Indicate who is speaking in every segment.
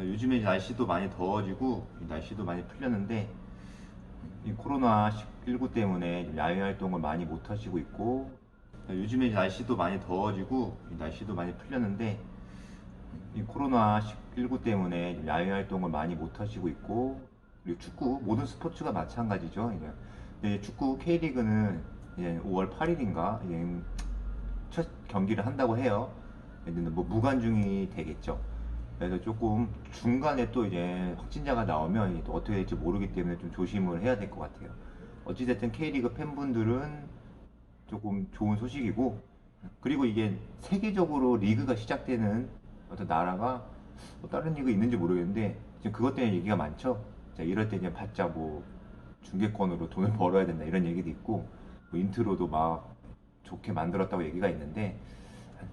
Speaker 1: 요즘에 날씨도 많이 더워지고 날씨도 많이 풀렸는데 이 코로나19 때문에 좀 야외 활동을 많이 못 하시고 있고, 요즘에 날씨도 많이 더워지고 날씨도 많이 풀렸는데 이 코로나19 때문에 좀 야외 활동을 많이 못 하시고 있고, 그리고 축구 모든 스포츠가 마찬가지죠. 이제 축구 K리그는 이제 5월 8일인가 첫 경기를 한다고 해요. 근데 뭐 무관중이 되겠죠. 그래서 조금 중간에 또 이제 확진자가 나오면 이게 또 어떻게 될지 모르기 때문에 좀 조심을 해야 될 것 같아요. 어찌됐든 K리그 팬분들은 조금 좋은 소식이고, 그리고 이게 세계적으로 리그가 시작되는 어떤 나라가 뭐 다른 리그 있는지 모르겠는데 지금 그것 때문에 얘기가 많죠. 자, 이럴 때 이제 바짝 뭐 중계권으로 돈을 벌어야 된다 이런 얘기도 있고, 뭐 인트로도 막 좋게 만들었다고 얘기가 있는데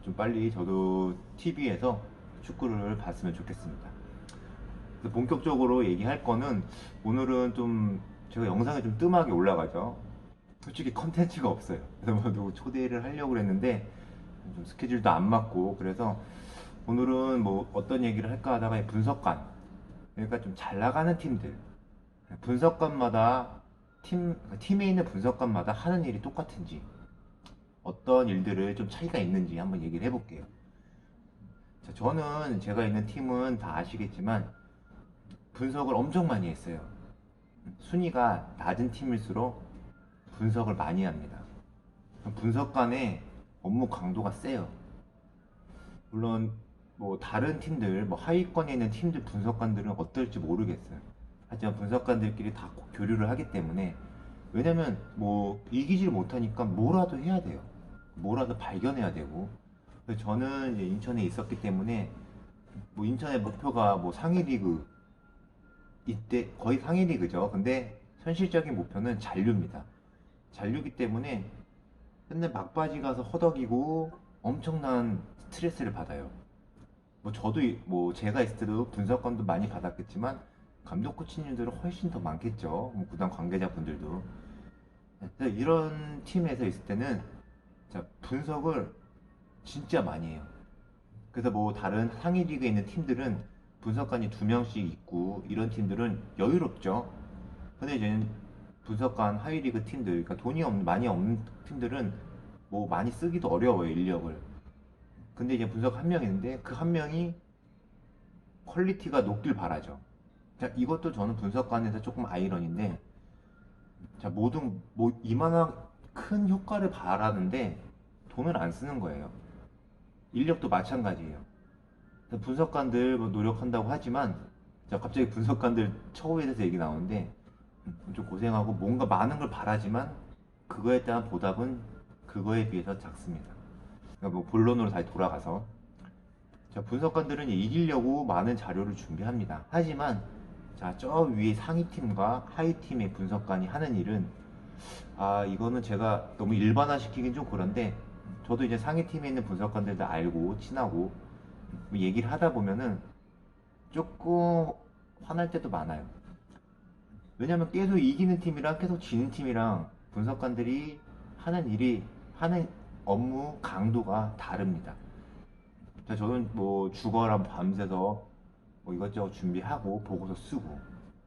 Speaker 1: 좀 빨리 저도 TV에서 축구를 봤으면 좋겠습니다. 그래서 본격적으로 얘기할 거는, 오늘은 좀 제가 영상이 좀 뜸하게 올라가죠. 솔직히 컨텐츠가 없어요. 그래서 뭐 누구 초대를 하려고 했는데 좀 스케줄도 안 맞고, 그래서 오늘은 뭐 어떤 얘기를 할까 하다가 분석관, 그러니까 좀 잘 나가는 팀들, 분석관마다 팀에 있는 분석관마다 하는 일이 똑같은지, 어떤 일들을 좀 차이가 있는지 한번 얘기를 해볼게요. 자, 저는 제가 있는 팀은 다 아시겠지만 분석을 엄청 많이 했어요. 순위가 낮은 팀일수록 분석을 많이 합니다. 분석 간의 업무 강도가 세요. 물론 뭐 다른 팀들, 뭐 하위권에 있는 팀들 분석관들은 어떨지 모르겠어요. 하지만 분석관들끼리 다 교류를 하기 때문에, 왜냐면 뭐 이기질 못하니까 뭐라도 해야 돼요. 뭐라도 발견해야 되고. 그래서 저는 이제 인천에 있었기 때문에 뭐 인천의 목표가 뭐 상위 리그, 이때 거의 상위 리그죠. 근데 현실적인 목표는 잔류입니다. 잔류기 때문에 맨날 막바지 가서 허덕이고 엄청난 스트레스를 받아요. 뭐 저도 뭐 제가 있을 때도 분석권도 많이 받았겠지만 감독 코치님들은 훨씬 더 많겠죠. 뭐 구단 관계자분들도. 그래서 이런 팀에서 있을 때는 자, 분석을 진짜 많이 해요. 그래서 뭐 다른 상위 리그에 있는 팀들은 분석관이 두 명씩 있고 이런 팀들은 여유롭죠. 근데 이제 분석관 하위 리그 팀들, 그러니까 많이 없는 팀들은 뭐 많이 쓰기도 어려워요, 인력을. 근데 이제 분석 한 명 있는데 그 한 명이 퀄리티가 높길 바라죠. 자, 이것도 저는 분석관에서 조금 아이러니인데, 자, 모든 뭐 이만한 큰 효과를 바라는데 돈을 안 쓰는 거예요. 인력도 마찬가지예요. 분석관들 뭐 노력한다고 하지만, 자, 갑자기 분석관들 처우에 대해서 얘기 나오는데 좀 고생하고 뭔가 많은 걸 바라지만 그거에 대한 보답은 그거에 비해서 작습니다. 그러니까 뭐 본론으로 다시 돌아가서, 자, 분석관들은 이기려고 많은 자료를 준비합니다. 하지만 자, 저 위에 상위팀과 하위팀의 분석관이 하는 일은, 아, 이거는 제가 너무 일반화시키긴 좀 그런데 저도 이제 상위팀에 있는 분석관들도 알고 친하고 뭐 얘기를 하다 보면은 조금 화날 때도 많아요. 왜냐면 계속 이기는 팀이랑 계속 지는 팀이랑 분석관들이 하는 일이, 하는 업무 강도가 다릅니다. 저는 뭐 죽어라 밤새서 뭐 이것저것 준비하고 보고서 쓰고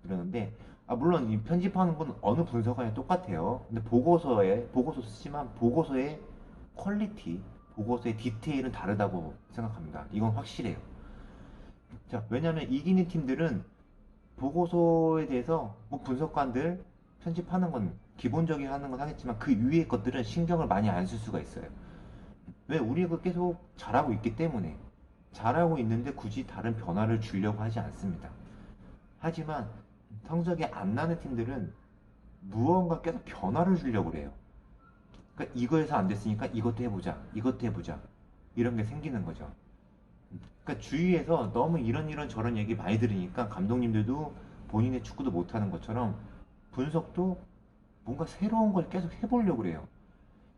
Speaker 1: 이러는데, 아, 물론 이 편집하는 건 어느 분석관이 똑같아요. 근데 보고서 쓰지만 보고서의 퀄리티, 보고서의 디테일은 다르다고 생각합니다. 이건 확실해요. 자, 왜냐면 이기는 팀들은 보고서에 대해서 뭐 분석관들 편집하는 건 기본적인 하는 건 하겠지만 그 위의 것들은 신경을 많이 안 쓸 수가 있어요. 왜? 우리가 계속 잘하고 있기 때문에. 잘하고 있는데 굳이 다른 변화를 주려고 하지 않습니다. 하지만 성적이 안 나는 팀들은 무언가 계속 변화를 주려고 그래요. 그러니까 이거에서 안 됐으니까 이것도 해보자, 이것도 해보자, 이런 게 생기는 거죠. 그러니까 주위에서 너무 이런 저런 얘기 많이 들으니까 감독님들도 본인의 축구도 못하는 것처럼 분석도 뭔가 새로운 걸 계속 해보려고 그래요.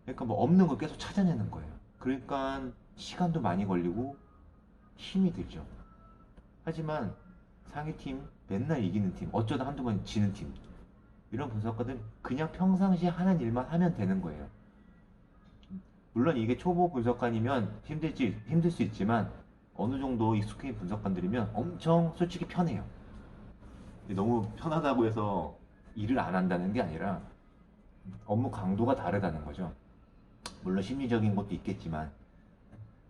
Speaker 1: 그러니까 뭐 없는 걸 계속 찾아내는 거예요. 그러니까 시간도 많이 걸리고 힘이 들죠. 하지만 상위팀, 맨날 이기는 팀, 어쩌다 한두 번 지는 팀, 이런 분석가들 그냥 평상시에 하는 일만 하면 되는 거예요. 물론 이게 초보 분석관이면 힘들 수 있지만 어느 정도 익숙해진 분석관들이면 엄청 솔직히 편해요. 너무 편하다고 해서 일을 안 한다는 게 아니라 업무 강도가 다르다는 거죠. 물론 심리적인 것도 있겠지만.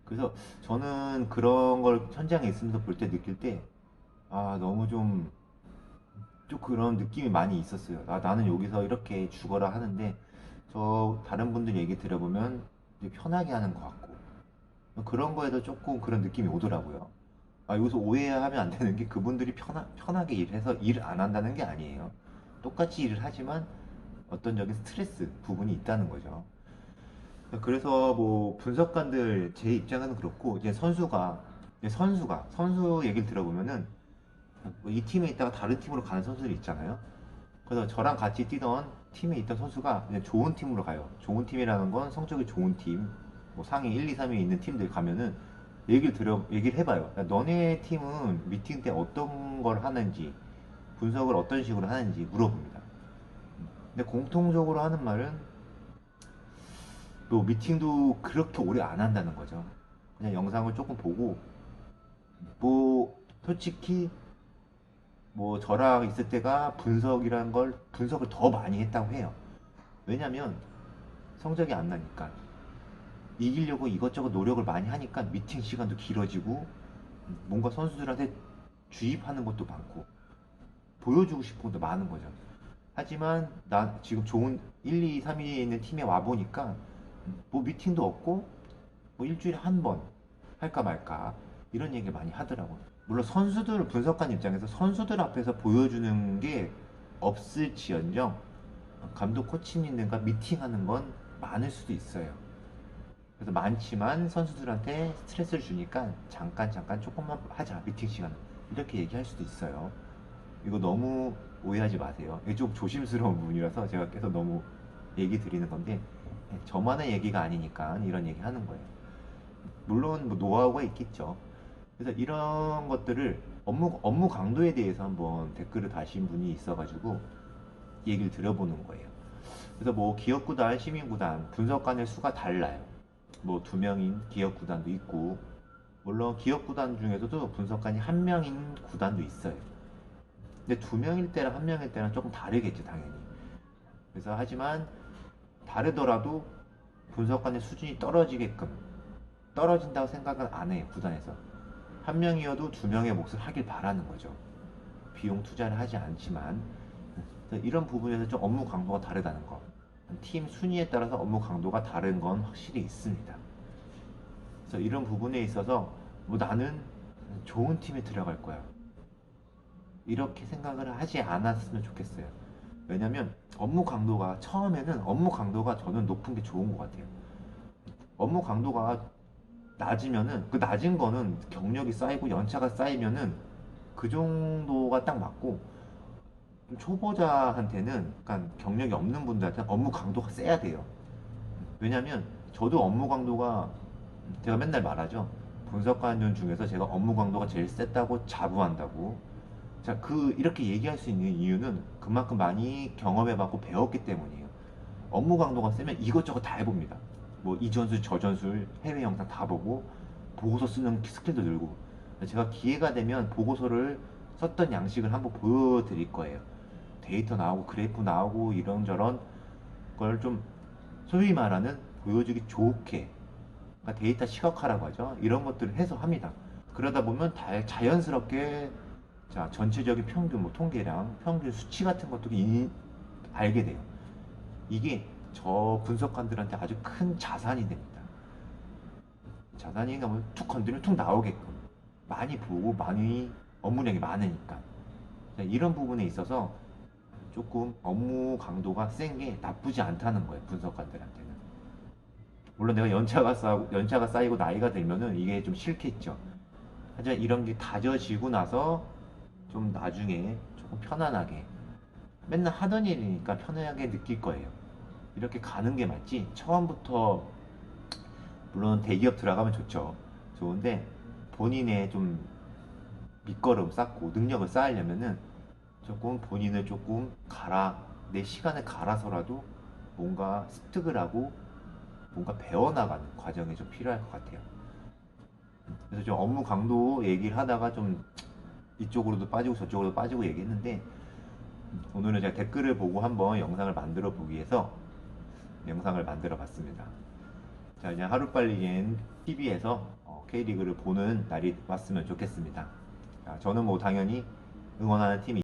Speaker 1: 그래서 저는 그런 걸 현장에 있으면서 볼 때 느낄 때, 아, 너무 좀 그런 느낌이 많이 있었어요. 나는 여기서 이렇게 죽어라 하는데, 저 다른 분들 얘기 들어보면 되게 편하게 하는 것 같고, 그런 거에도 조금 그런 느낌이 오더라고요. 아, 여기서 오해하면 안 되는 게 그분들이 편하게 일해서 일을 안 한다는 게 아니에요. 똑같이 일을 하지만 어떤 적인 스트레스 부분이 있다는 거죠. 그래서 뭐 분석관들 제 입장은 그렇고 이제 선수 얘기를 들어보면은 뭐이 팀에 있다가 다른 팀으로 가는 선수들이 있잖아요. 그래서 저랑 같이 뛰던 팀에 있던 선수가 이제 좋은 팀으로 가요. 좋은 팀이라는 건 성적이 좋은 팀, 뭐 상위 1, 2, 3위에 있는 팀들 가면은 얘기를 해봐요. 야, 너네 팀은 미팅 때 어떤 걸 하는지, 분석을 어떤 식으로 하는지 물어봅니다. 근데 공통적으로 하는 말은 또 미팅도 그렇게 오래 안 한다는 거죠. 그냥 영상을 조금 보고, 뭐 솔직히 뭐 저랑 있을 때가 분석을 더 많이 했다고 해요. 왜냐면 성적이 안 나니까, 이기려고 이것저것 노력을 많이 하니까 미팅 시간도 길어지고, 뭔가 선수들한테 주입하는 것도 많고 보여주고 싶은 것도 많은 거죠. 하지만 나 지금 좋은 1, 2, 3위에 있는 팀에 와 보니까 뭐 미팅도 없고 뭐 일주일에 한 번 할까 말까 이런 얘기 많이 하더라고요. 물론 선수들 분석관 입장에서 선수들 앞에서 보여주는 게 없을지언정 감독 코치님들과 미팅하는 건 많을 수도 있어요. 그래서 많지만 선수들한테 스트레스를 주니까 잠깐 조금만 하자 미팅 시간 이렇게 얘기할 수도 있어요. 이거 너무 오해하지 마세요. 이게 좀 조심스러운 부분이라서 제가 계속 너무 얘기 드리는 건데 저만의 얘기가 아니니까 이런 얘기 하는 거예요. 물론 뭐 노하우가 있겠죠. 그래서 이런 것들을 업무 강도에 대해서 한번 댓글을 다신 분이 있어가지고 얘기를 들어보는 거예요. 그래서 뭐 기업구단, 시민구단, 분석관의 수가 달라요. 뭐 두 명인 기업구단도 있고, 물론 기업구단 중에서도 분석관이 한 명인 구단도 있어요. 근데 두 명일 때랑 한 명일 때랑 조금 다르겠죠, 당연히. 그래서 하지만 다르더라도 분석관의 수준이 떨어진다고 생각은 안 해요, 구단에서. 한 명이어도 두 명의 몫을 하길 바라는 거죠. 비용 투자를 하지 않지만. 이런 부분에서 좀 업무 강도가 다르다는 거. 팀 순위에 따라서 업무 강도가 다른 건 확실히 있습니다. 그래서 이런 부분에 있어서 뭐 나는 좋은 팀에 들어갈 거야. 이렇게 생각을 하지 않았으면 좋겠어요. 왜냐면 처음에는 업무 강도가 저는 높은 게 좋은 것 같아요. 업무 강도가 낮으면은 그 낮은 거는 경력이 쌓이고 연차가 쌓이면은 그 정도가 딱 맞고, 좀 초보자한테는 약간 경력이 없는 분들한테는 업무 강도가 세야 돼요. 왜냐면 저도 업무 강도가 제가 맨날 말하죠. 분석관 중에서 제가 업무 강도가 제일 셌다고 자부한다고. 자, 이렇게 얘기할 수 있는 이유는 그만큼 많이 경험해봤고 배웠기 때문이에요. 업무 강도가 세면 이것저것 다 해봅니다. 뭐 이전술, 저전술, 해외 영상 다 보고 보고서 쓰는 스킬도 늘고. 제가 기회가 되면 보고서를 썼던 양식을 한번 보여드릴 거예요. 데이터 나오고 그래프 나오고 이런저런 걸 좀 소위 말하는 보여주기 좋게, 그러니까 데이터 시각화라고 하죠. 이런 것들을 해서 합니다. 그러다 보면 자연스럽게 자 전체적인 평균 뭐 통계량 평균 수치 같은 것도 알게 돼요. 이게 저 분석관들한테 아주 큰 자산이 됩니다. 자산이가 뭐툭 건드리면 툭 나오게끔 많이 보고 많이 업무량이 많으니까. 자, 이런 부분에 있어서 조금 업무 강도가 센 게 나쁘지 않다는 거예요, 분석관들한테는. 물론 내가 연차가 쌓이고 나이가 들면은 이게 좀 싫겠죠. 하지만 이런 게 다져지고 나서 좀 나중에 조금 편안하게, 맨날 하던 일이니까 편안하게 느낄 거예요. 이렇게 가는 게 맞지. 처음부터 물론 대기업 들어가면 좋죠. 좋은데 본인의 좀 밑거름 쌓고 능력을 쌓으려면은 조금 본인을 조금 내 시간을 갈아서라도 뭔가 습득을 하고 뭔가 배워나가는 과정이 좀 필요할 것 같아요. 그래서 좀 업무 강도 얘기를 하다가 좀 이쪽으로도 빠지고 저쪽으로도 빠지고 얘기했는데, 오늘은 제가 댓글을 보고 한번 영상을 만들어 보기 위해서 영상을 만들어 봤습니다. 자, 이제 하루빨리 TV에서 K리그를 보는 날이 왔으면 좋겠습니다. 자, 저는 뭐 당연히 응원하는 팀이